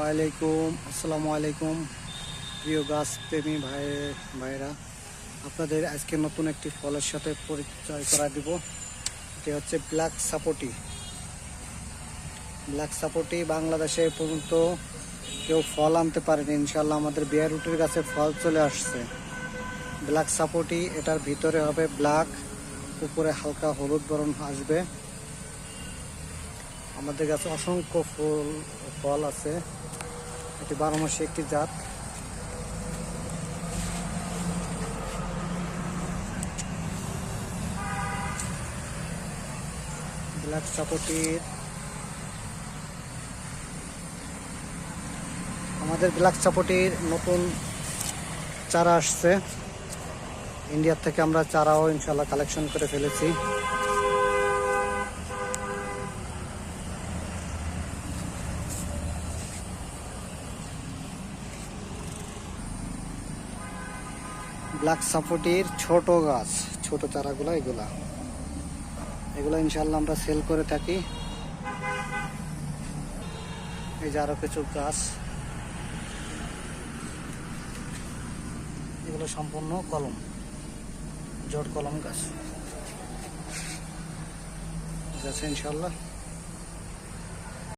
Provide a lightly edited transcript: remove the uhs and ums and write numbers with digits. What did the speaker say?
আসসালামু আলাইকুম প্রিয় গাছ প্রেমী ভাইরা, আপনাদের আজকে নতুন একটি ফলের সাথে পরিচয় করা দিব। এটি হচ্ছে ব্ল্যাক সাপোটি। বাংলাদেশে এ পর্যন্ত কেউ ফল আনতে পারেনি, ইনশাল্লাহ আমাদের বিয়ার রুটের গাছে ফল চলে আসছে। ব্ল্যাক সাপোটি, এটার ভিতরে হবে ব্ল্যাক, উপরে হালকা হলুদ বরণ আসবে। আমাদের গাছে অসংখ্য ফল আছে। এটি 12 মাসে একটি জাত। ব্ল্যাক সাপোটির আমাদের ব্ল্যাক সাপোটির নতুন চারা আসছে ইন্ডিয়ার থেকে। আমরা চারাও ইনশাল্লাহ কালেকশন করে ফেলেছি। ব্ল্যাক সাপোটির ছোট গাছ, ছোট চারাগুলো এগুলো ইনশাল্লাহ আমরা সেল করে থাকি। এই যে আরো কিছু গাছ, এগুলো সম্পূর্ণ কলম, জোড় কলম গাছ আছে ইনশাল্লাহ।